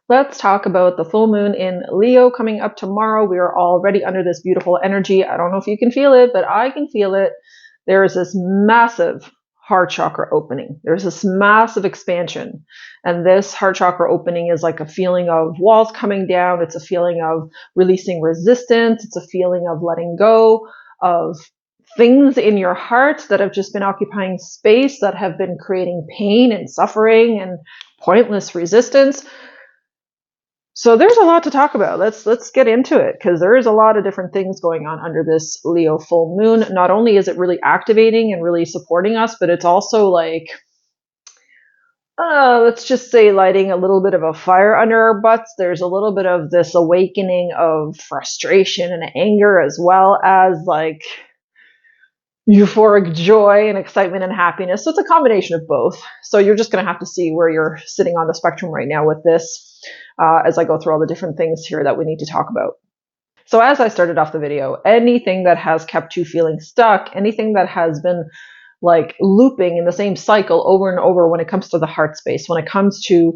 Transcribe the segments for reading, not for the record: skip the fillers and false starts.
Let's talk about the full moon in Leo coming up tomorrow. We are already under this beautiful energy. I don't know if you can feel it, but I can feel it. There is this massive heart chakra opening. There's this massive expansion. And this heart chakra opening is like a feeling of walls coming down. It's a feeling of releasing resistance. It's a feeling of letting go of things in your heart that have just been occupying space, that have been creating pain and suffering and pointless resistance. So there's a lot to talk about. Let's get into it, because there is a lot of different things going on under this Leo full moon. Not only is it really activating and really supporting us, but it's also like, let's just say, lighting a little bit of a fire under our butts. There's a little bit of this awakening of frustration and anger, as well as like euphoric joy and excitement and happiness. So it's a combination of both. So you're just going to have to see where you're sitting on the spectrum right now with this, as I go through all the different things here that we need to talk about. So as I started off the video, anything that has kept you feeling stuck, anything that has been like looping in the same cycle over and over when it comes to the heart space, when it comes to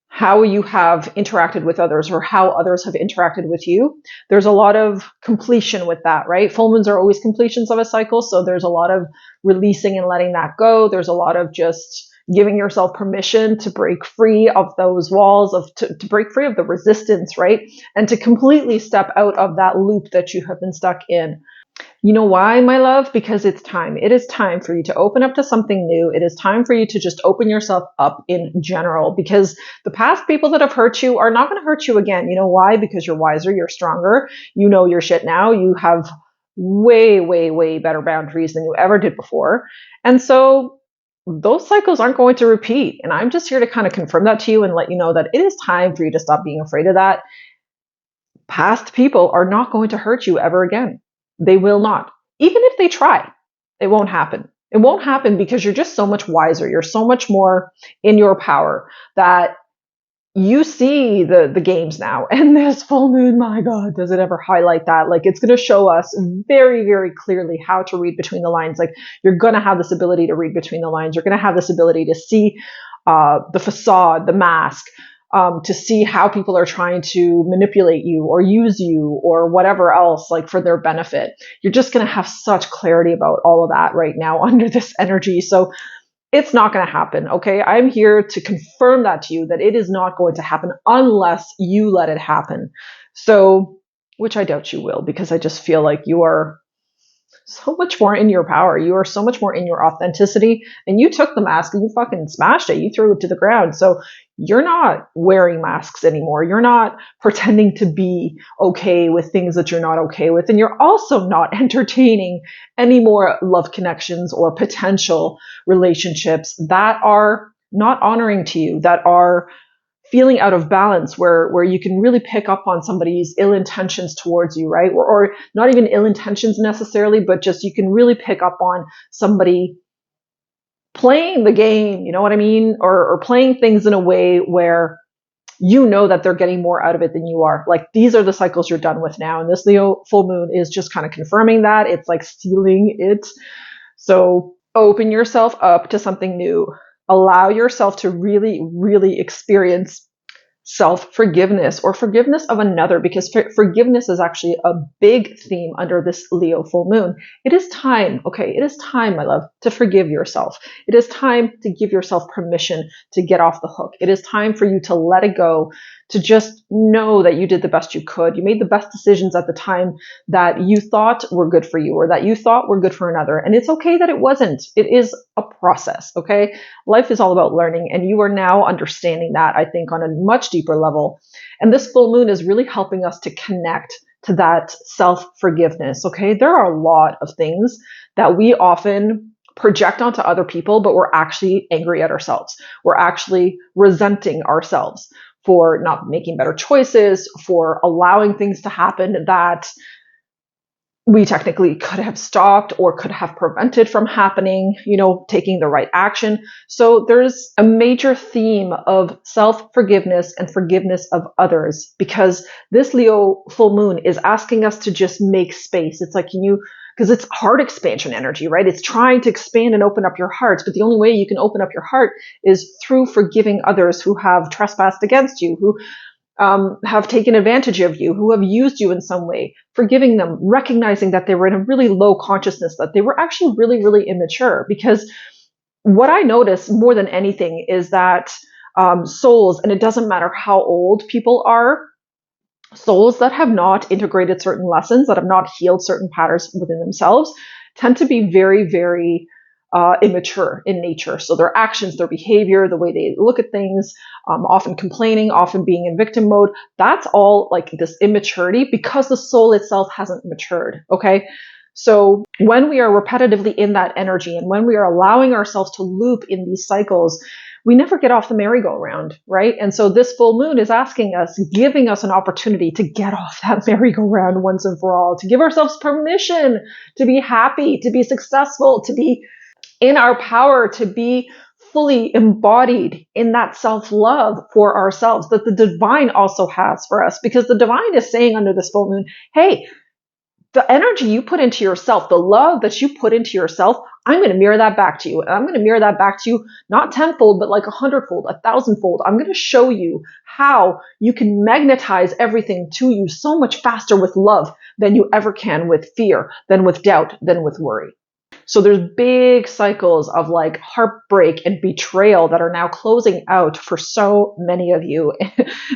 how you have interacted with others or how others have interacted with you, there's a lot of completion with that, right? Full moons are always completions of a cycle. So there's a lot of releasing and letting that go. There's a lot of just giving yourself permission to break free of those walls, to break free of the resistance, right? And to completely step out of that loop that you have been stuck in. You know why, my love? Because it's time. It is time for you to open up to something new. It is time for you to just open yourself up in general, because the past people that have hurt you are not going to hurt you again. You know why? Because you're wiser, you're stronger, you know your shit now, you have way, way, way better boundaries than you ever did before. And so those cycles aren't going to repeat. And I'm just here to kind of confirm that to you and let you know that it is time for you to stop being afraid of that. Past people are not going to hurt you ever again. They will not. Even if they try, it won't happen. It won't happen because you're just so much wiser. You're so much more in your power that you see the games now. And this full moon, my God, does it ever highlight that? Like, it's going to show us very, very clearly how to read between the lines. Like, you're going to have this ability to read between the lines. You're going to have this ability to see the facade, the mask, to see how people are trying to manipulate you or use you or whatever else, like for their benefit. You're just going to have such clarity about all of that right now under this energy. So it's not going to happen. Okay. I'm here to confirm that to you, that it is not going to happen unless you let it happen. So, which I doubt you will, because I just feel like you are so much more in your power. You are so much more in your authenticity, and you took the mask and you fucking smashed it. You threw it to the ground. So you're not wearing masks anymore. You're not pretending to be okay with things that you're not okay with. And you're also not entertaining any more love connections or potential relationships that are not honoring to you, that are feeling out of balance, where you can really pick up on somebody's ill intentions towards you, right? Or not even ill intentions necessarily, but just you can really pick up on somebody playing the game, you know what I mean? Or playing things in a way where you know that they're getting more out of it than you are. Like, these are the cycles you're done with now. And this Leo full moon is just kind of confirming that. It's like sealing it. So open yourself up to something new. Allow yourself to really, really experience self-forgiveness or forgiveness of another, because forgiveness is actually a big theme under this Leo full moon. It is time, okay? It is time, my love, to forgive yourself. It is time to give yourself permission to get off the hook. It is time for you to let it go, to just know that you did the best you could. You made the best decisions at the time that you thought were good for you or that you thought were good for another. And it's okay that it wasn't. It is a process, okay? Life is all about learning, and you are now understanding that, I think, on a much deeper level. And this full moon is really helping us to connect to that self-forgiveness, okay? There are a lot of things that we often project onto other people, but we're actually angry at ourselves. We're actually resenting ourselves for not making better choices, for allowing things to happen that we technically could have stopped or could have prevented from happening, you know, taking the right action. So there's a major theme of self-forgiveness and forgiveness of others, because this Leo full moon is asking us to just make space. It's like, can you because it's heart expansion energy, right? It's trying to expand and open up your heart. But the only way you can open up your heart is through forgiving others who have trespassed against you, who have taken advantage of you, who have used you in some way, forgiving them, recognizing that they were in a really low consciousness, that they were actually really, really immature. Because what I notice more than anything is that souls, and it doesn't matter how old people are, souls that have not integrated certain lessons, that have not healed certain patterns within themselves, tend to be very, very immature in nature. So their actions, their behavior, the way they look at things, often complaining, often being in victim mode, that's all like this immaturity because the soul itself hasn't matured. Okay. So when we are repetitively in that energy and when we are allowing ourselves to loop in these cycles, we never get off the merry-go-round, right? And so this full moon is asking us, giving us an opportunity to get off that merry-go-round once and for all, to give ourselves permission to be happy, to be successful, to be in our power, to be fully embodied in that self-love for ourselves that the divine also has for us. Because the divine is saying under this full moon, hey, the energy you put into yourself, the love that you put into yourself, I'm going to mirror that back to you. And I'm going to mirror that back to you, not tenfold, but like 100-fold, 1,000-fold. I'm going to show you how you can magnetize everything to you so much faster with love than you ever can with fear, than with doubt, than with worry. So there's big cycles of like heartbreak and betrayal that are now closing out for so many of you.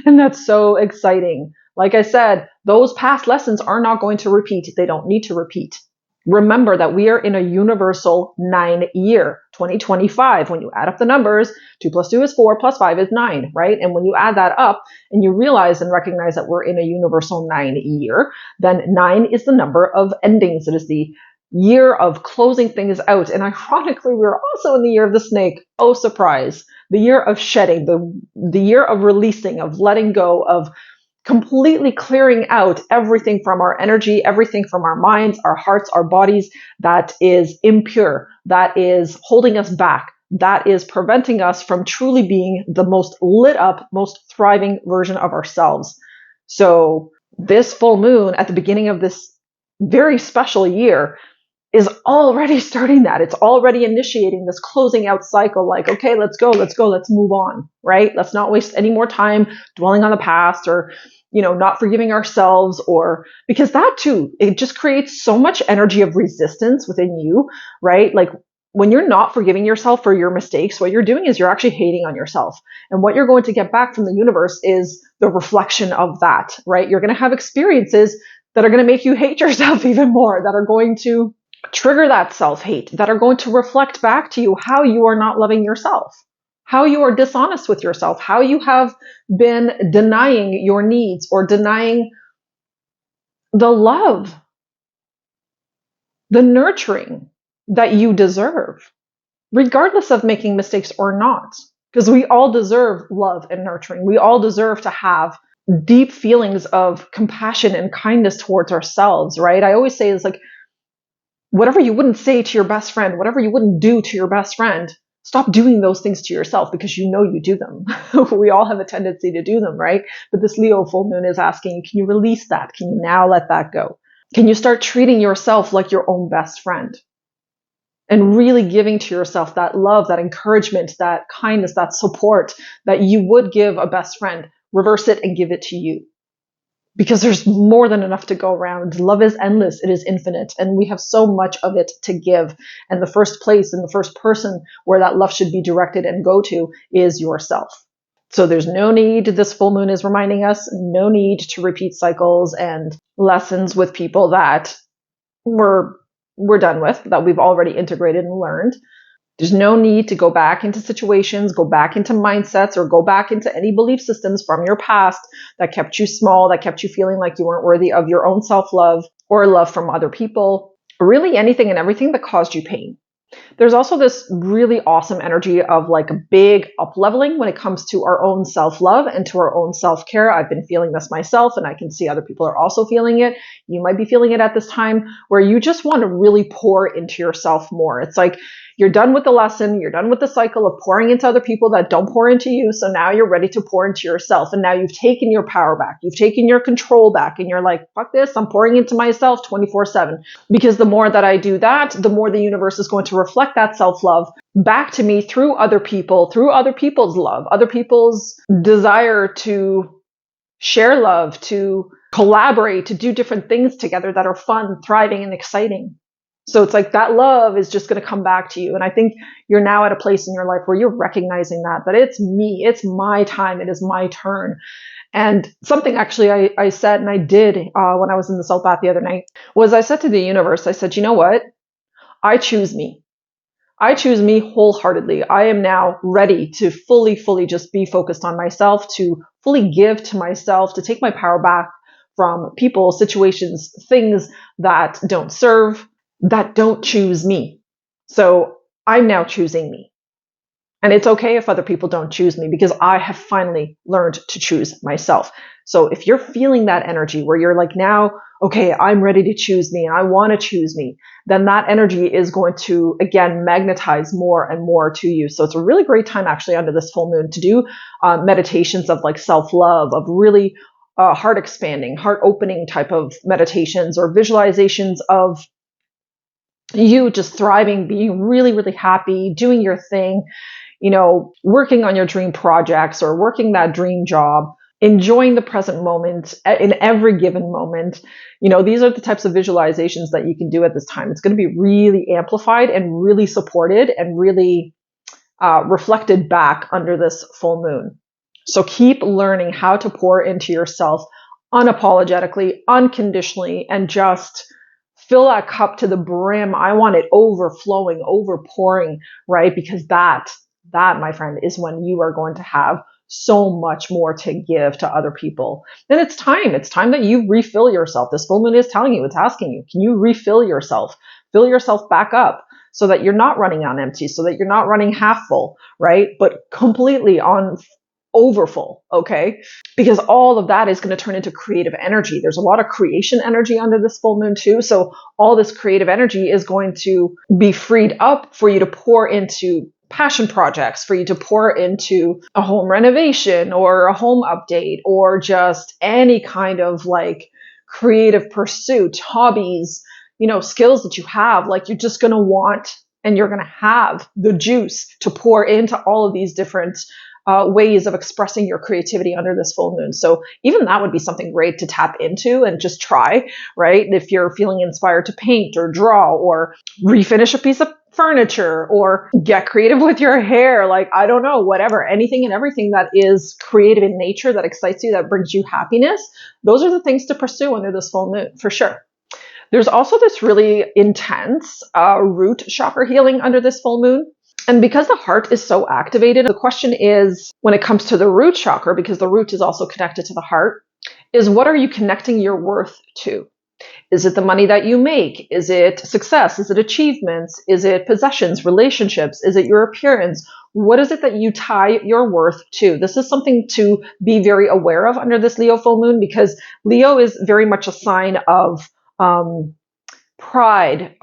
And that's so exciting. Like I said, those past lessons are not going to repeat. They don't need to repeat. Remember that we are in a universal 9-year, 2025. When you add up the numbers, 2 + 2 is 4, + 5 is 9, right? And when you add that up and you realize and recognize that we're in a universal 9-year, then 9 is the number of endings. It is the year of closing things out. And ironically, we're also in the year of the snake. Oh, surprise. The year of shedding, the year of releasing, of letting go, of completely clearing out everything from our energy, everything from our minds, our hearts, our bodies that is impure, that is holding us back, that is preventing us from truly being the most lit up, most thriving version of ourselves. So this full moon at the beginning of this very special year is already starting that. It's already initiating this closing out cycle. Like, okay, let's go, let's move on, right? Let's not waste any more time dwelling on the past or, not forgiving ourselves, or because that too, it just creates so much energy of resistance within you, right? Like when you're not forgiving yourself for your mistakes, what you're doing is you're actually hating on yourself. And what you're going to get back from the universe is the reflection of that, right? You're going to have experiences that are going to make you hate yourself even more, that are going to trigger that self-hate, that are going to reflect back to you how you are not loving yourself, how you are dishonest with yourself, how you have been denying your needs or denying the love, the nurturing that you deserve, regardless of making mistakes or not. Because we all deserve love and nurturing. We all deserve to have deep feelings of compassion and kindness towards ourselves, right? I always say it's like, whatever you wouldn't say to your best friend, whatever you wouldn't do to your best friend, stop doing those things to yourself because you know you do them. We all have a tendency to do them, right? But this Leo full moon is asking, can you release that? Can you now let that go? Can you start treating yourself like your own best friend? And really giving to yourself that love, that encouragement, that kindness, that support that you would give a best friend. Reverse it and give it to you. Because there's more than enough to go around. Love is endless. It is infinite. And we have so much of it to give. And the first place and the first person where that love should be directed and go to is yourself. So there's no need, this full moon is reminding us, no need to repeat cycles and lessons with people that we're done with, that we've already integrated and learned. There's no need to go back into situations, go back into mindsets, or go back into any belief systems from your past that kept you small, that kept you feeling like you weren't worthy of your own self-love or love from other people, or really anything and everything that caused you pain. There's also this really awesome energy of like a big up-leveling when it comes to our own self-love and to our own self-care. I've been feeling this myself, and I can see other people are also feeling it. You might be feeling it at this time where you just want to really pour into yourself more. It's like You're done with the lesson. You're done with the cycle of pouring into other people that don't pour into you. So now you're ready to pour into yourself. And now you've taken your power back. You've taken your control back. And you're like, fuck this. I'm pouring into myself 24/7. Because the more that I do that, the more the universe is going to reflect that self-love back to me through other people, through other people's love, other people's desire to share love, to collaborate, to do different things together that are fun, thriving, and exciting. So it's like that love is just going to come back to you. And I think you're now at a place in your life where you're recognizing that it's me, it's my time, it is my turn. And something actually I said and I did when I was in the salt bath the other night was I said to the universe, I said, you know what? I choose me. I choose me wholeheartedly. I am now ready to fully just be focused on myself, to fully give to myself, to take my power back from people, situations, things that don't serve, that don't choose me. So I'm now choosing me. And it's okay if other people don't choose me because I have finally learned to choose myself. So if you're feeling that energy where you're like now, okay, I'm ready to choose me and I want to choose me, then that energy is going to, again, magnetize more and more to you. So it's a really great time actually under this full moon to do meditations of like self-love, of really heart expanding, heart opening type of meditations or visualizations of you just thriving, being really happy, doing your thing, working on your dream projects or working that dream job, enjoying the present moment in every given moment. These are the types of visualizations that you can do at this time. It's going to be really amplified and really supported and really reflected back under this full moon. So keep learning how to pour into yourself unapologetically, unconditionally, and just fill that cup to the brim. I want it overflowing, overpouring, right? Because that, my friend, is when you are going to have so much more to give to other people. Then it's time that you refill yourself. This full moon is telling you, it's asking you, can you refill yourself? Fill yourself back up so that you're not running on empty, so that you're not running half full, right? But completely on overfull, okay? Because all of that is going to turn into creative energy. There's a lot of creation energy under this full moon too. So all this creative energy is going to be freed up for you to pour into passion projects, for you to pour into a home renovation or a home update or just any kind of like creative pursuit, hobbies, skills that you have. Like you're just going to want and you're going to have the juice to pour into all of these different ways of expressing your creativity under this full moon. So even that would be something great to tap into and just try, right? If you're feeling inspired to paint or draw or refinish a piece of furniture or get creative with your hair, like, I don't know, whatever, anything and everything that is creative in nature, that excites you, that brings you happiness. Those are the things to pursue under this full moon for sure. There's also this really intense root chakra healing under this full moon. And because the heart is so activated, the question is, when it comes to the root chakra, because the root is also connected to the heart, is what are you connecting your worth to? Is it the money that you make? Is it success? Is it achievements? Is it possessions, relationships? Is it your appearance? What is it that you tie your worth to? This is something to be very aware of under this Leo full moon, because Leo is very much a sign of pride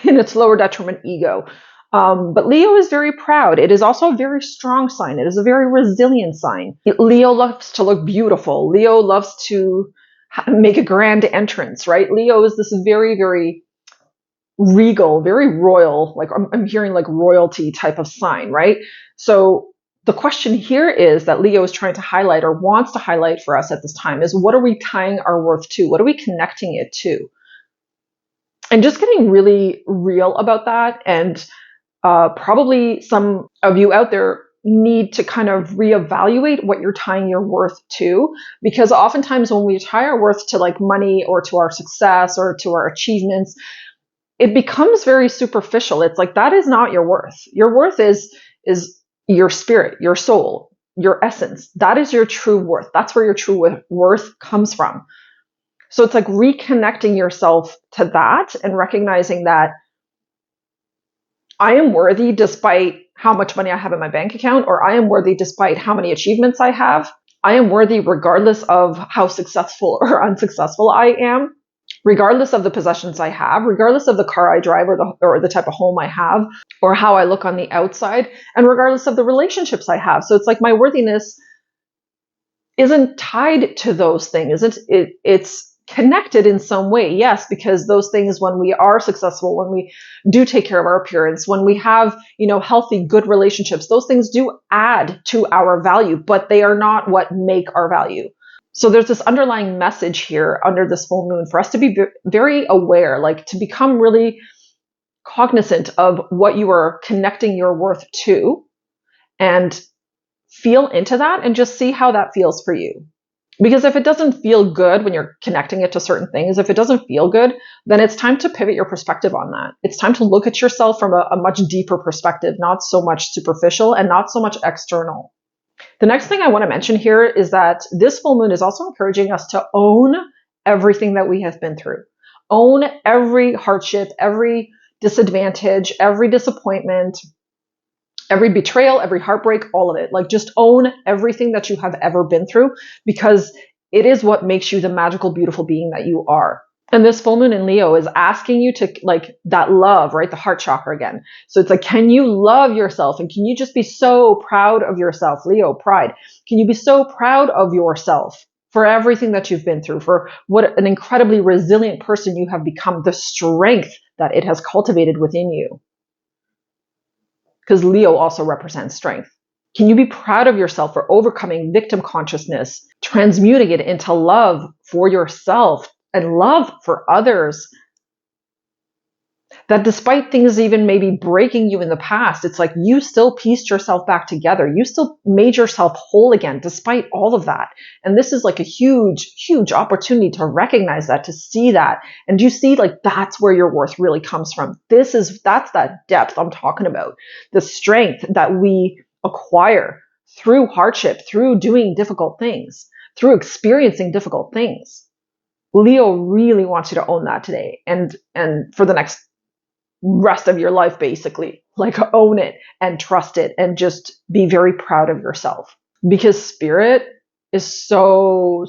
in its lower detriment ego. But Leo is very proud. It is also a very strong sign. It is a very resilient sign. Leo loves to look beautiful. Leo loves to make a grand entrance, right? Leo is this very regal, very royal, like I'm hearing like royalty type of sign, right? So the question here is that Leo is trying to highlight or wants to highlight for us at this time is, what are we tying our worth to? What are we connecting it to? And just getting really real about that. And probably some of you out there need to kind of reevaluate what you're tying your worth to, because oftentimes when we tie our worth to like money or to our success or to our achievements, it becomes very superficial. It's like, that is not your worth. Your worth is your spirit, your soul, your essence. That is your true worth. That's where your true worth comes from. So it's like reconnecting yourself to that and recognizing that I am worthy despite how much money I have in my bank account, or I am worthy despite how many achievements I have. I am worthy regardless of how successful or unsuccessful I am. regardless of the possessions I have, regardless of the car I drive or the type of home I have or how I look on the outside, and regardless of the relationships I have. So it's like my worthiness isn't tied to those things. It's connected in some way, yes, because those things, when we are successful, when we do take care of our appearance, when we have, healthy, good relationships, those things do add to our value, but they are not what make our value. So there's this underlying message here under this full moon for us to be very aware, like to become really cognizant of what you are connecting your worth to, and feel into that and just see how that feels for you. Because if it doesn't feel good when you're connecting it to certain things, if it doesn't feel good, then it's time to pivot your perspective on that. It's time to look at yourself from a much deeper perspective, not so much superficial and not so much external. The next thing I want to mention here is that this full moon is also encouraging us to own everything that we have been through. Own every hardship, every disadvantage, every disappointment, every betrayal, every heartbreak, all of it. Like, just own everything that you have ever been through, because it is what makes you the magical, beautiful being that you are. And this full moon in Leo is asking you to, like, that love, right? The heart chakra again. So it's like, can you love yourself? And can you just be so proud of yourself? Leo, pride. Can you be so proud of yourself for everything that you've been through, for what an incredibly resilient person you have become, the strength that it has cultivated within you? Because Leo also represents strength. Can you be proud of yourself for overcoming victim consciousness, transmuting it into love for yourself and love for others? That despite things even maybe breaking you in the past, it's like you still pieced yourself back together. You still made yourself whole again, despite all of that. And this is like a huge, huge opportunity to recognize that, to see that. And you see, like, that's where your worth really comes from. That's that depth I'm talking about. The strength that we acquire through hardship, through doing difficult things, through experiencing difficult things. Leo really wants you to own that today. And for the next rest of your life, basically, like, own it and trust it and just be very proud of yourself, because spirit is so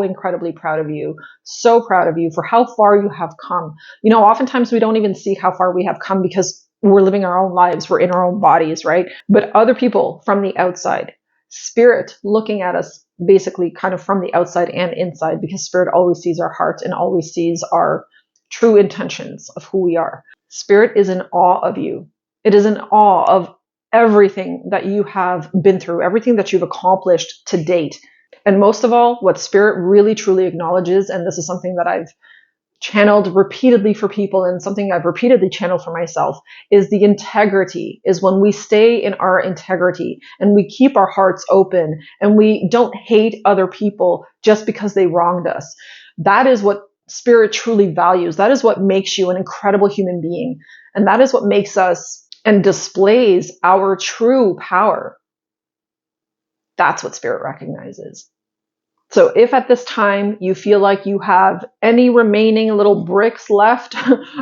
incredibly proud of you, so proud of you for how far you have come. Oftentimes we don't even see how far we have come because we're living our own lives, we're in our own bodies, right? But other people from the outside, spirit looking at us basically kind of from the outside and inside, because spirit always sees our heart and always sees our true intentions of who we are. Spirit is in awe of you. It is in awe of everything that you have been through, everything that you've accomplished to date. And most of all, what spirit really truly acknowledges, and this is something that I've channeled repeatedly for people and something I've repeatedly channeled for myself, is the integrity, is when we stay in our integrity and we keep our hearts open and we don't hate other people just because they wronged us. That is what spirit truly values. That is what makes you an incredible human being. And that is what makes us and displays our true power. That's what spirit recognizes. So if at this time you feel like you have any remaining little bricks left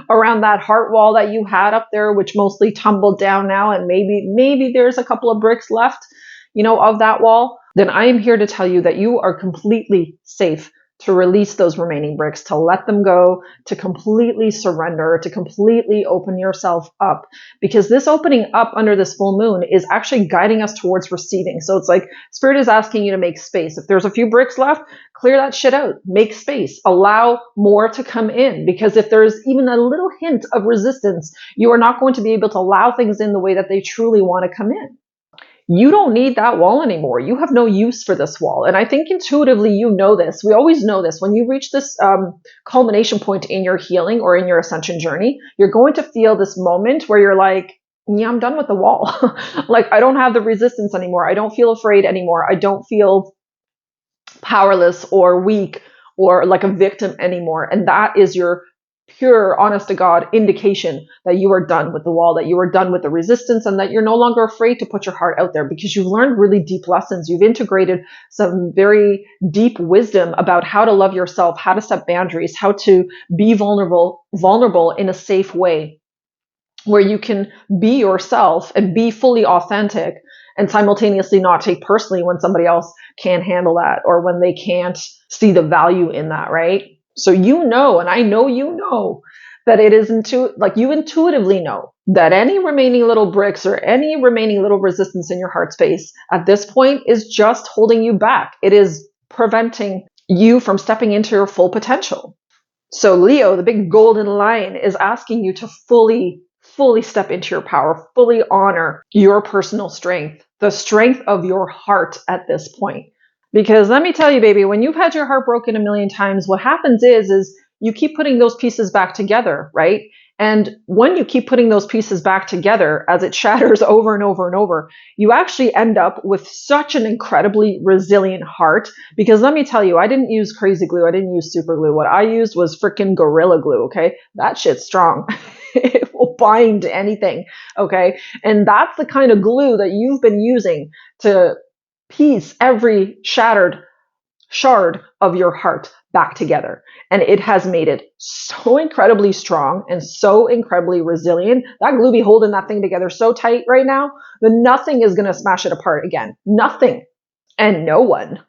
around that heart wall that you had up there, which mostly tumbled down now, and maybe there's a couple of bricks left, of that wall, then I am here to tell you that you are completely safe to release those remaining bricks, to let them go, to completely surrender, to completely open yourself up. Because this opening up under this full moon is actually guiding us towards receiving. So it's like spirit is asking you to make space. If there's a few bricks left, clear that shit out. Make space. Allow more to come in. Because if there's even a little hint of resistance, you are not going to be able to allow things in the way that they truly want to come in. You don't need that wall anymore. You have no use for this wall. And I think intuitively you know this. We always know this. When you reach this culmination point in your healing or in your ascension journey, you're going to feel this moment where you're like, yeah, I'm done with the wall. Like, I don't have the resistance anymore. I don't feel afraid anymore. I don't feel powerless or weak or like a victim anymore. And that is your pure, honest to God indication that you are done with the wall, that you are done with the resistance, and that you're no longer afraid to put your heart out there, because you've learned really deep lessons. You've integrated some very deep wisdom about how to love yourself, how to set boundaries, how to be vulnerable in a safe way, where you can be yourself and be fully authentic and simultaneously not take personally when somebody else can't handle that or when they can't see the value in that, right? So you know, and I know you know, that it is like you intuitively know that any remaining little bricks or any remaining little resistance in your heart space at this point is just holding you back. It is preventing you from stepping into your full potential. So Leo, the big golden lion, is asking you to fully step into your power, fully honor your personal strength, the strength of your heart at this point. Because let me tell you, baby, when you've had your heart broken a million times, what happens is you keep putting those pieces back together, right? And when you keep putting those pieces back together, as it shatters over and over and over, you actually end up with such an incredibly resilient heart. Because let me tell you, I didn't use crazy glue. I didn't use super glue. What I used was freaking Gorilla Glue, okay? That shit's strong. It will bind to anything, okay? And that's the kind of glue that you've been using to piece every shattered shard of your heart back together. And it has made it so incredibly strong and so incredibly resilient. That glue be holding that thing together so tight right now that nothing is going to smash it apart again. Nothing. And no one.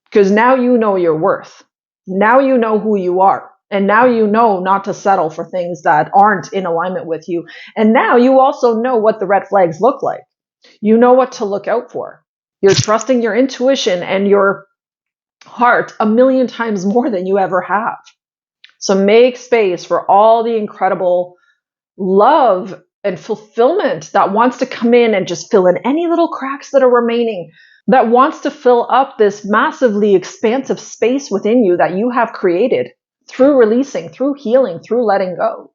Because now you know your worth. Now you know who you are. And now you know not to settle for things that aren't in alignment with you. And now you also know what the red flags look like. You know what to look out for. You're trusting your intuition and your heart a million times more than you ever have. So make space for all the incredible love and fulfillment that wants to come in and just fill in any little cracks that are remaining, that wants to fill up this massively expansive space within you that you have created through releasing, through healing, through letting go.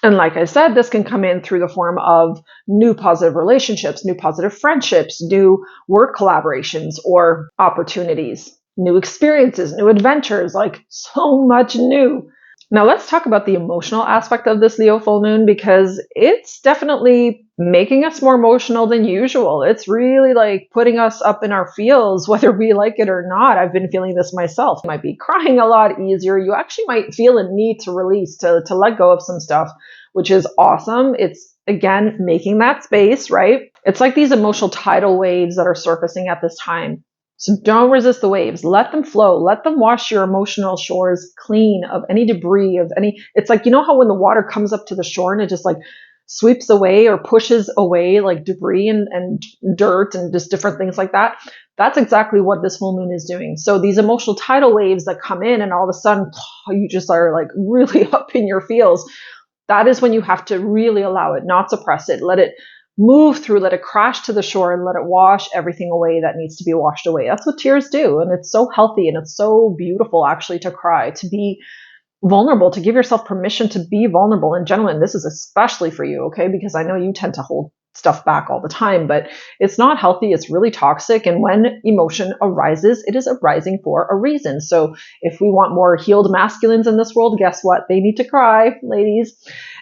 And like I said, this can come in through the form of new positive relationships, new positive friendships, new work collaborations or opportunities, new experiences, new adventures, like so much new. Now let's talk about the emotional aspect of this Leo full moon, because it's definitely making us more emotional than usual. It's really like putting us up in our feels, whether we like it or not. I've been feeling this myself. You might be crying a lot easier. You actually might feel a need to release, to let go of some stuff, which is awesome. It's, again, making that space, right? It's like these emotional tidal waves that are surfacing at this time. So don't resist the waves. Let them flow. Let them wash your emotional shores clean of any debris, of any, it's like, you know how when the water comes up to the shore and it just like sweeps away or pushes away like debris and dirt and just different things like that. That's exactly what this full moon is doing. So these emotional tidal waves that come in and all of a sudden you just are like really up in your feels. That is when you have to really allow it, not suppress it. Let it move through, let it crash to the shore, and let it wash everything away that needs to be washed away. That's what tears do. And it's so healthy and it's so beautiful actually to cry, to be vulnerable, to give yourself permission to be vulnerable. And gentlemen, this is especially for you, okay? Because I know you tend to hold stuff back all the time, but it's not healthy. It's really toxic. And when emotion arises, it is arising for a reason. So if we want more healed masculines in this world, guess what? They need to cry, ladies.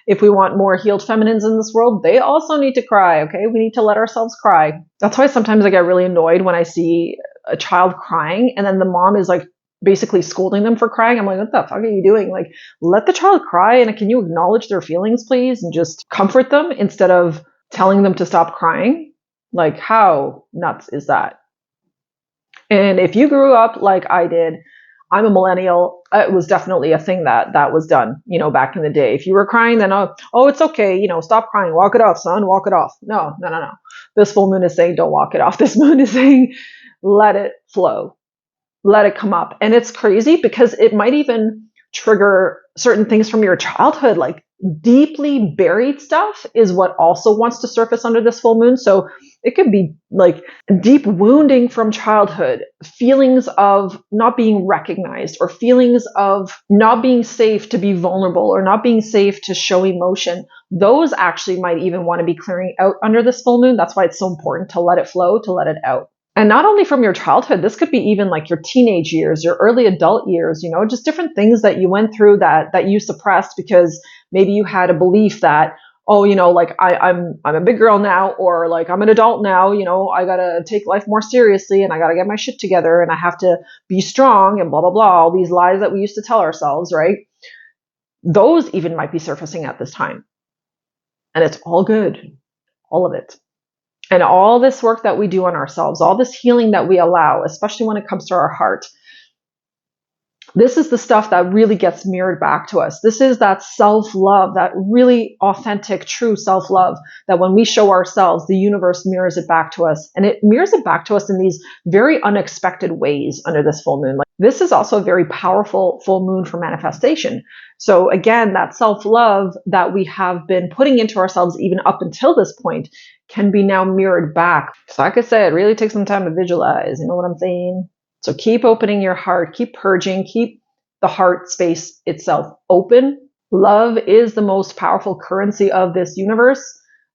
If we want more healed feminines in this world, they also need to cry, okay? We need to let ourselves cry. That's why sometimes I get really annoyed when I see a child crying and then the mom is like basically scolding them for crying. I'm like, what the fuck are you doing? Like, let the child cry, and can you acknowledge their feelings, please, and just comfort them instead of telling them to stop crying? Like, how nuts is that? And if you grew up like I did, I'm a millennial. It was definitely a thing that was done, back in the day. If you were crying, then, oh, it's okay. Stop crying. Walk it off, son. Walk it off. No. This full moon is saying, don't walk it off. This moon is saying, let it flow. Let it come up. And it's crazy because it might even trigger certain things from your childhood, like deeply buried stuff is what also wants to surface under this full moon. So it could be like deep wounding from childhood, feelings of not being recognized, or feelings of not being safe to be vulnerable, or not being safe to show emotion. Those actually might even want to be clearing out under this full moon. That's why it's so important to let it flow, to let it out. And not only from your childhood, this could be even like your teenage years, your early adult years, just different things that you went through that you suppressed because maybe you had a belief that, oh, like I'm a big girl now, or like I'm an adult now, I gotta take life more seriously and I gotta get my shit together and I have to be strong and blah, blah, blah. All these lies that we used to tell ourselves, right? Those even might be surfacing at this time. And it's all good. All of it. And all this work that we do on ourselves, all this healing that we allow, especially when it comes to our heart, This is the stuff that really gets mirrored back to us. This is that self-love, that really authentic, true self-love, that when we show ourselves, the universe mirrors it back to us. And it mirrors it back to us in these very unexpected ways under this full moon. Like, this is also a very powerful full moon for manifestation. So again, that self-love that we have been putting into ourselves even up until this point can be now mirrored back. So like I said, it really takes some time to visualize. You know what I'm saying? So keep opening your heart, keep purging, keep the heart space itself open. Love is the most powerful currency of this universe,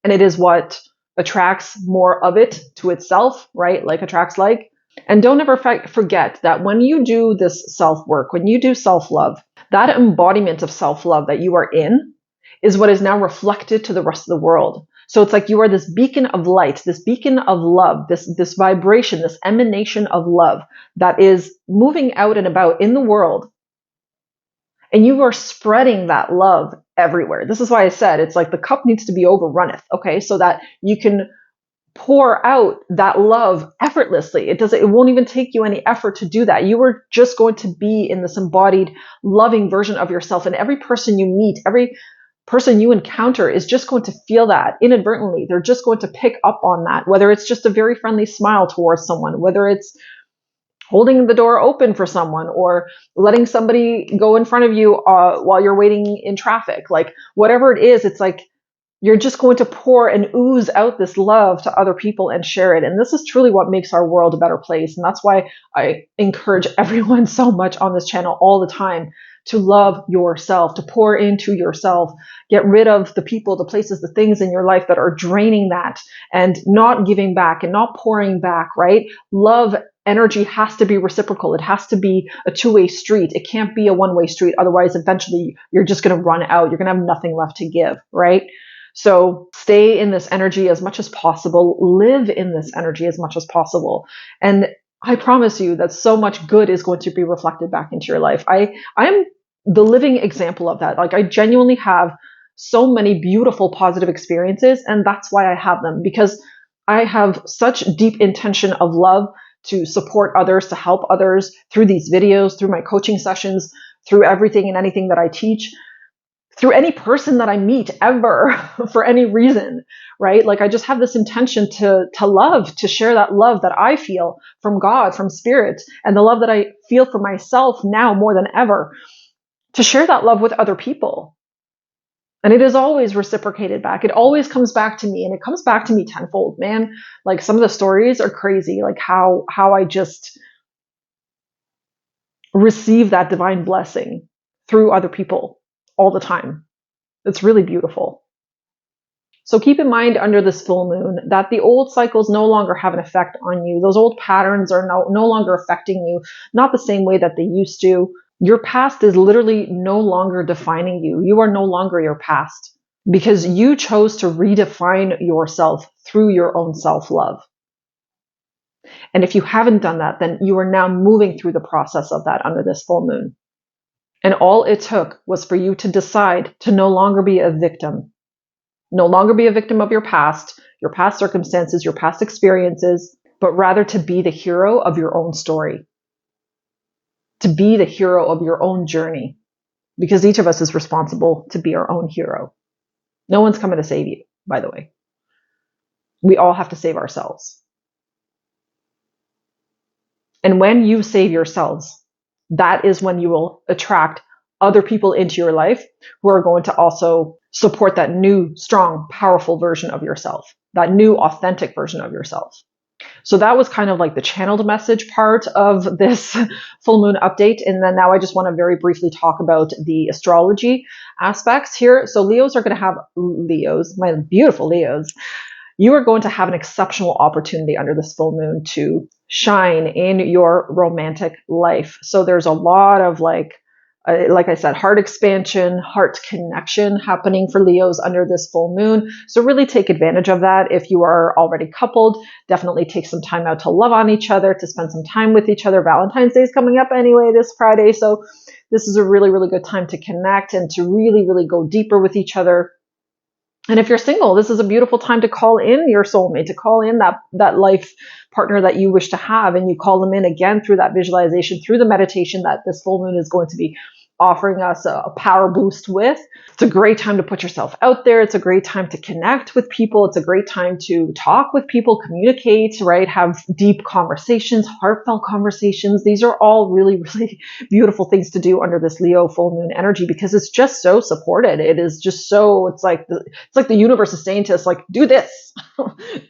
and it is what attracts more of it to itself, right? Like attracts like. And don't ever forget that when you do this self-work, when you do self-love, that embodiment of self-love that you are in is what is now reflected to the rest of the world. So it's like you are this beacon of light, this beacon of love, this vibration, this emanation of love that is moving out and about in the world. And you are spreading that love everywhere. This is why I said it's like the cup needs to be overrunneth, okay? So that you can pour out that love effortlessly. It won't even take you any effort to do that. You are just going to be in this embodied, loving version of yourself. And every person you meet, every person you encounter is just going to feel that inadvertently. They're just going to pick up on that, whether it's just a very friendly smile towards someone, whether it's holding the door open for someone or letting somebody go in front of you while you're waiting in traffic. Like whatever it is, it's like you're just going to pour and ooze out this love to other people and share it. And this is truly what makes our world a better place. And that's why I encourage everyone so much on this channel all the time to love yourself, to pour into yourself, get rid of the people, the places, the things in your life that are draining that and not giving back and not pouring back, right? Love energy has to be reciprocal. It has to be a two-way street. It can't be a one-way street. Otherwise, eventually you're just going to run out. You're going to have nothing left to give, right? So stay in this energy as much as possible. Live in this energy as much as possible. And I promise you that so much good is going to be reflected back into your life. I'm the living example of that. Like I genuinely have so many beautiful positive experiences, and that's why I have them, because I have such deep intention of love to support others, to help others through these videos, through my coaching sessions, through everything and anything that I teach, through any person that I meet ever for any reason, right? Like I just have this intention to love, to share that love that I feel from God, from spirit, and the love that I feel for myself now more than ever, to share that love with other people. And it is always reciprocated back. It always comes back to me, and it comes back to me tenfold, man. Like some of the stories are crazy, like how I just receive that divine blessing through other people all the time. It's really beautiful. So keep in mind under this full moon that the old cycles no longer have an effect on you. Those old patterns are no longer affecting you, not the same way that they used to. Your past is literally no longer defining you. You are no longer your past because you chose to redefine yourself through your own self-love. And if you haven't done that, then you are now moving through the process of that under this full moon. And all it took was for you to decide to no longer be a victim. No longer be a victim of your past circumstances, your past experiences, but rather to be the hero of your own story. To be the hero of your own journey. Because each of us is responsible to be our own hero. No one's coming to save you, by the way. We all have to save ourselves. And when you save yourselves, that is when you will attract other people into your life who are going to also support that new, strong, powerful version of yourself, that new, authentic version of yourself. So that was kind of like the channeled message part of this full moon update. And then now I just want to very briefly talk about the astrology aspects here. So Leos are going to have, my beautiful Leos, you are going to have an exceptional opportunity under this full moon to shine in your romantic life. So there's a lot of like I said, heart expansion, heart connection happening for Leos under this full moon. So really take advantage of that. If you are already coupled, definitely take some time out to love on each other, to spend some time with each other. Valentine's Day is coming up anyway this Friday. So this is a really, really good time to connect and to really, really go deeper with each other. And if you're single, this is a beautiful time to call in your soulmate, to call in that life partner that you wish to have. And you call them in again through that visualization, through the meditation that this full moon is going to be offering us a power boost with. It's a great time to put yourself out there. It's a great time to connect with people. It's a great time to talk with people, communicate, right? Have deep conversations, heartfelt conversations. These are all really, really beautiful things to do under this Leo full moon energy, because it's just so supported. It is just so, it's like the universe is saying to us, like, do this,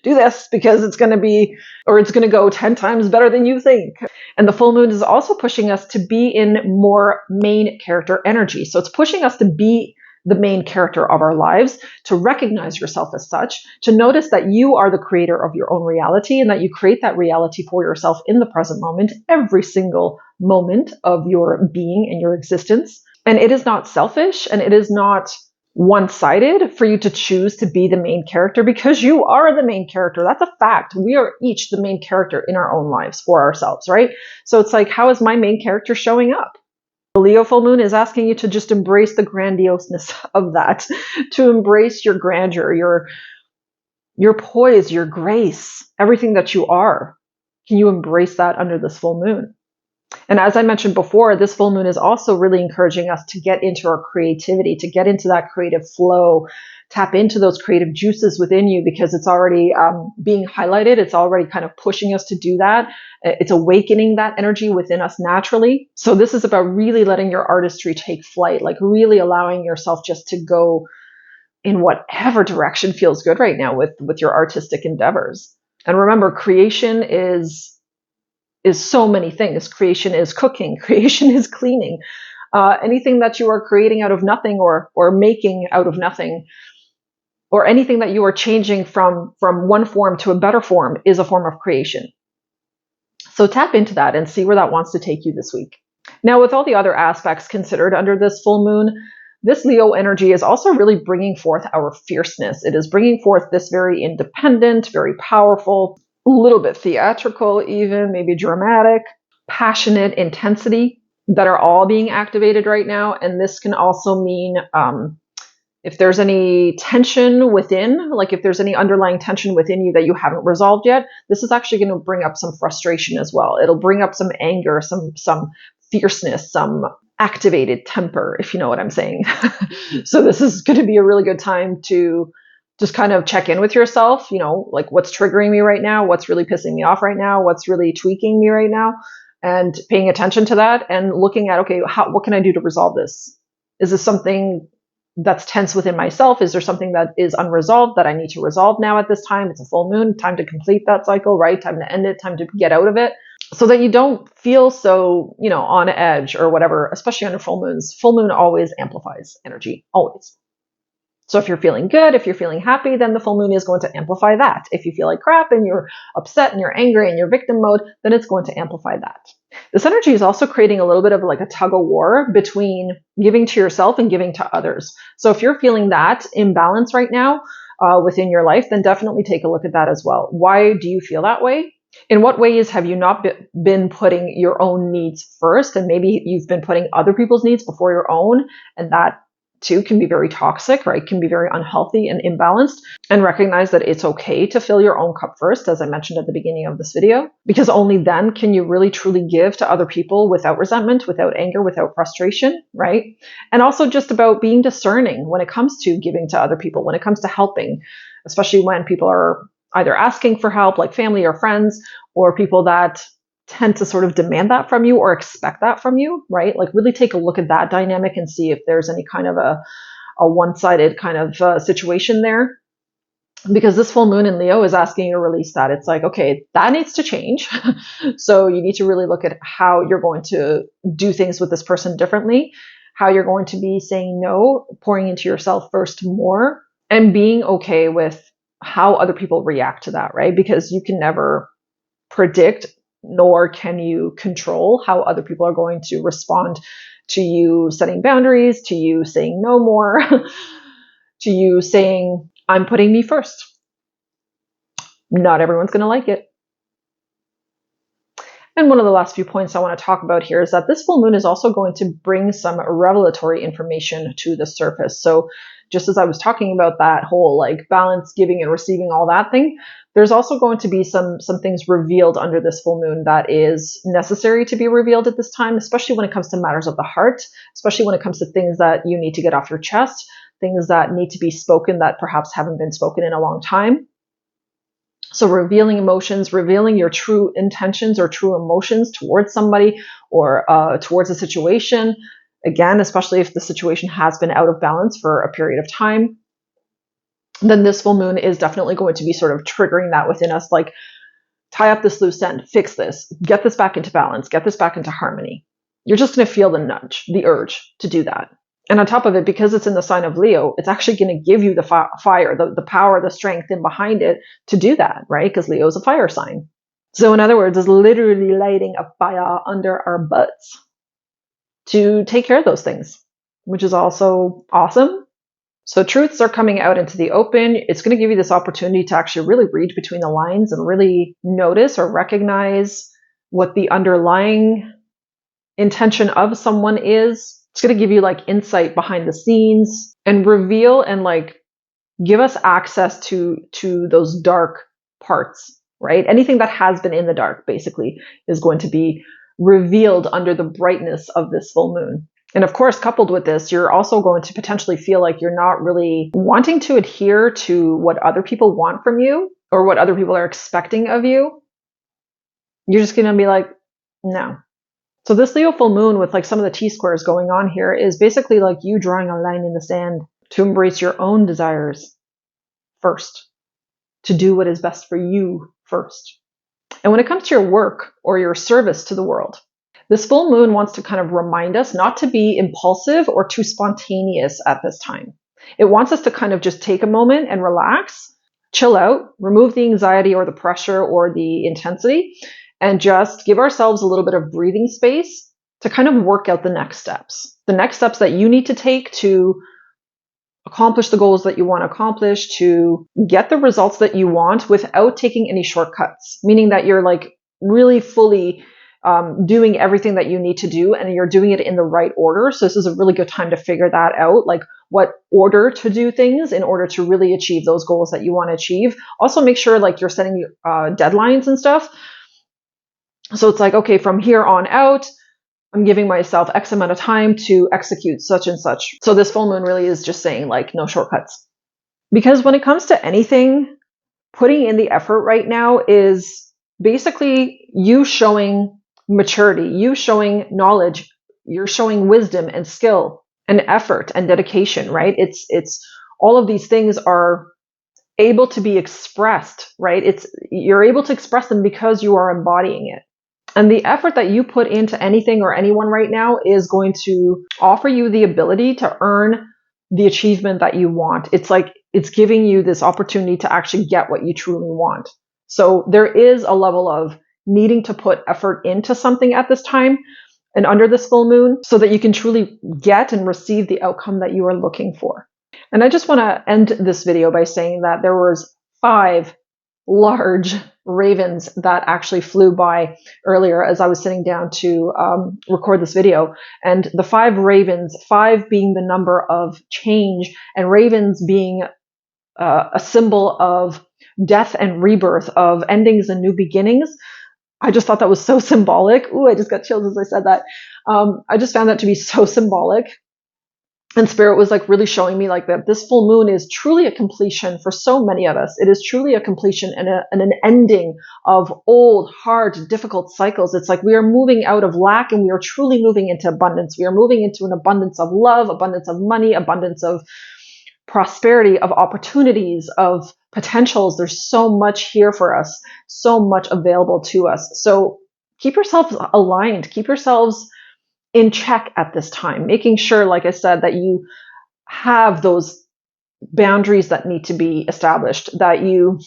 do this, because it's going to be, or it's going to go 10 times better than you think. And the full moon is also pushing us to be in more main character energy. So it's pushing us to be the main character of our lives, to recognize yourself as such, to notice that you are the creator of your own reality, and that you create that reality for yourself in the present moment, every single moment of your being and your existence. And it is not selfish, and it is not one-sided for you to choose to be the main character, because you are the main character. That's a fact. We are each the main character in our own lives for ourselves, right? So it's like, how is my main character showing up? The Leo full moon is asking you to just embrace the grandioseness of that, to embrace your grandeur, your poise, your grace, everything that you are. Can you embrace that under this full moon? And as I mentioned before, this full moon is also really encouraging us to get into our creativity, to get into that creative flow, tap into those creative juices within you, because it's already being highlighted. It's already kind of pushing us to do that. It's awakening that energy within us naturally. So this is about really letting your artistry take flight, like really allowing yourself just to go in whatever direction feels good right now with your artistic endeavors. And remember, creation is so many things. Creation is cooking. Creation is cleaning. Anything that you are creating out of nothing, or making out of nothing, or anything that you are changing from one form to a better form, is a form of creation. So tap into that and see where that wants to take you this week. Now, with all the other aspects considered under this full moon, this Leo energy is also really bringing forth our fierceness. It is bringing forth this very independent, very powerful, a little bit theatrical, even maybe dramatic, passionate intensity that are all being activated right now. And this can also mean if there's any tension within, like if there's any underlying tension within you that you haven't resolved yet, this is actually going to bring up some frustration as well. It'll bring up some anger, some fierceness, some activated temper, if you know what I'm saying. So this is going to be a really good time to just kind of check in with yourself, like what's triggering me right now, what's really pissing me off right now, what's really tweaking me right now, and paying attention to that and looking at, okay, what can I do to resolve this? Is this something that's tense within myself? Is there something that is unresolved that I need to resolve now at this time? It's a full moon, time to complete that cycle, right? Time to end it, time to get out of it, so that you don't feel so, on edge or whatever, especially under full moons. Full moon always amplifies energy, always. So if you're feeling good, if you're feeling happy, then the full moon is going to amplify that. If you feel like crap and you're upset and you're angry and you're victim mode, then it's going to amplify that. This energy is also creating a little bit of like a tug of war between giving to yourself and giving to others. So if you're feeling that imbalance right now within your life, then definitely take a look at that as well. Why do you feel that way? In what ways have you not been putting your own needs first? And maybe you've been putting other people's needs before your own, and that too can be very toxic, right? Can be very unhealthy and imbalanced. And recognize that it's okay to fill your own cup first, as I mentioned at the beginning of this video, because only then can you really truly give to other people without resentment, without anger, without frustration, right? And also just about being discerning when it comes to giving to other people, when it comes to helping, especially when people are either asking for help, like family or friends, or people that tend to sort of demand that from you or expect that from you, right? Like really take a look at that dynamic and see if there's any kind of a one-sided kind of situation there. Because this full moon in Leo is asking you to release that. It's like, okay, that needs to change. So you need to really look at how you're going to do things with this person differently, how you're going to be saying no, pouring into yourself first more, and being okay with how other people react to that, right? Because you can never predict, nor can you control how other people are going to respond to you setting boundaries, to you saying no more, to you saying, I'm putting me first. Not everyone's going to like it. And one of the last few points I want to talk about here is that this full moon is also going to bring some revelatory information to the surface. So just as I was talking about that whole like balance, giving and receiving, all that thing, there's also going to be some things revealed under this full moon that is necessary to be revealed at this time, especially when it comes to matters of the heart, especially when it comes to things that you need to get off your chest, things that need to be spoken that perhaps haven't been spoken in a long time. So revealing emotions, revealing your true intentions or true emotions towards somebody or towards a situation. Again, especially if the situation has been out of balance for a period of time, then this full moon is definitely going to be sort of triggering that within us, like tie up this loose end, fix this, get this back into balance, get this back into harmony. You're just going to feel the nudge, the urge to do that. And on top of it, because it's in the sign of Leo, it's actually going to give you the fire, the power, the strength in behind it to do that, right? Because Leo is a fire sign. So in other words, it's literally lighting a fire under our butts to take care of those things, which is also awesome. So truths are coming out into the open. It's going to give you this opportunity to actually really read between the lines and really notice or recognize what the underlying intention of someone is. It's going to give you like insight behind the scenes and reveal and like give us access to those dark parts, right? Anything that has been in the dark basically is going to be revealed under the brightness of this full moon. And of course, coupled with this, you're also going to potentially feel like you're not really wanting to adhere to what other people want from you or what other people are expecting of you. You're just going to be like, no. So this Leo full moon with like some of the T-squares going on here is basically like you drawing a line in the sand to embrace your own desires first, to do what is best for you first. And when it comes to your work or your service to the world, this full moon wants to kind of remind us not to be impulsive or too spontaneous at this time. It wants us to kind of just take a moment and relax, chill out, remove the anxiety or the pressure or the intensity, and just give ourselves a little bit of breathing space to kind of work out the next steps. The next steps that you need to take to accomplish the goals that you want to accomplish, to get the results that you want without taking any shortcuts, meaning that you're like really fully doing everything that you need to do and you're doing it in the right order. So this is a really good time to figure that out, like what order to do things in order to really achieve those goals that you want to achieve. Also make sure like you're setting deadlines and stuff. So it's like, okay, from here on out, I'm giving myself X amount of time to execute such and such. So this full moon really is just saying like no shortcuts. Because when it comes to anything, putting in the effort right now is basically you showing maturity, you showing knowledge, you're showing wisdom and skill and effort and dedication, right? It's all of these things are able to be expressed, right? You're able to express them because you are embodying it. And the effort that you put into anything or anyone right now is going to offer you the ability to earn the achievement that you want. It's like it's giving you this opportunity to actually get what you truly want. So there is a level of needing to put effort into something at this time and under this full moon so that you can truly get and receive the outcome that you are looking for. And I just want to end this video by saying that there was 5 large ravens that actually flew by earlier as I was sitting down to record this video. And the 5 ravens, 5 being the number of change and ravens being a symbol of death and rebirth, of endings and new beginnings. I just thought that was so symbolic. Ooh, I just got chills as I said that. I just found that to be so symbolic. And Spirit was like really showing me like that this full moon is truly a completion for so many of us. It is truly a completion and an ending of old, hard, difficult cycles. It's like we are moving out of lack and we are truly moving into abundance. We are moving into an abundance of love, abundance of money, abundance of prosperity, of opportunities, of potentials. There's so much here for us, so much available to us. So keep yourselves aligned, keep yourselves in check at this time, making sure, like I said, that you have those boundaries that need to be established, that you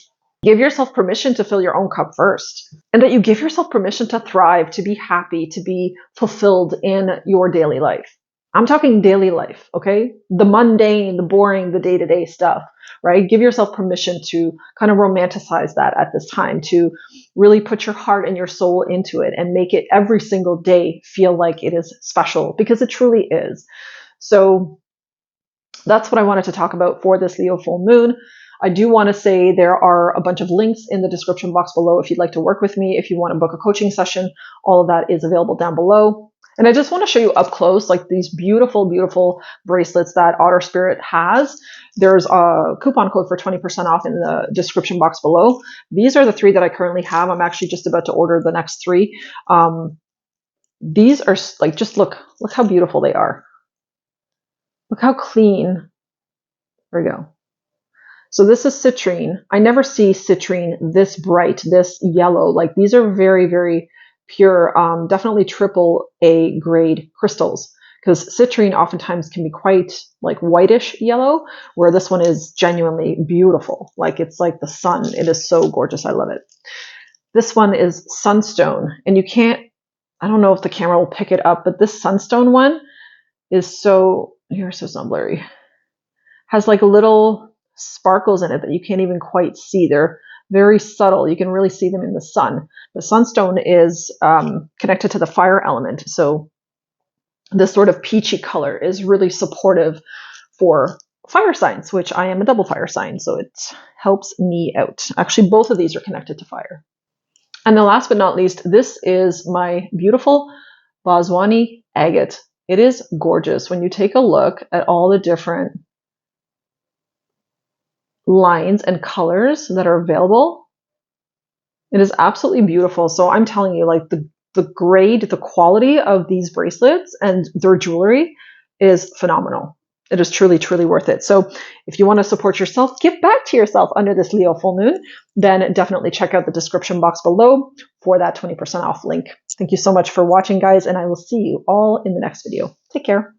give yourself permission to fill your own cup first, and that you give yourself permission to thrive, to be happy, to be fulfilled in your daily life. I'm talking daily life, okay? The mundane, the boring, the day-to-day stuff, right? Give yourself permission to kind of romanticize that at this time, to really put your heart and your soul into it and make it every single day feel like it is special, because it truly is. So that's what I wanted to talk about for this Leo full moon. I do want to say there are a bunch of links in the description box below if you'd like to work with me, if you want to book a coaching session. All of that is available down below. And I just want to show you up close, like these beautiful, beautiful bracelets that Otter Spirit has. There's a coupon code for 20% off in the description box below. These are the 3 that I currently have. I'm actually just about to order the next 3. These are like, just look how beautiful they are. Look how clean. There we go. So this is citrine. I never see citrine this bright, this yellow. Like, these are very, very pure, definitely AAA grade crystals, because citrine oftentimes can be quite like whitish yellow, where this one is genuinely beautiful. Like, it's like the sun. It is so gorgeous. I love it. This one is sunstone, and you can't, I don't know if the camera will pick it up, but this sunstone one is so, here, so it's not blurry, has like little sparkles in it that you can't even quite see. They're very subtle. You can really see them in the sun. The sunstone is connected to the fire element. So this sort of peachy color is really supportive for fire signs, which I am a double fire sign. So it helps me out. Actually, both of these are connected to fire. And then last but not least, this is my beautiful Boswani agate. It is gorgeous. When you take a look at all the different lines and colors that are available, it is absolutely beautiful. So I'm telling you, like, the grade, the quality of these bracelets and their jewelry is phenomenal. It is truly, truly worth it. So if you want to support yourself, give back to yourself under this Leo full moon, then definitely check out the description box below for that 20% off link. Thank you so much for watching, guys, and I will see you all in the next video. Take care.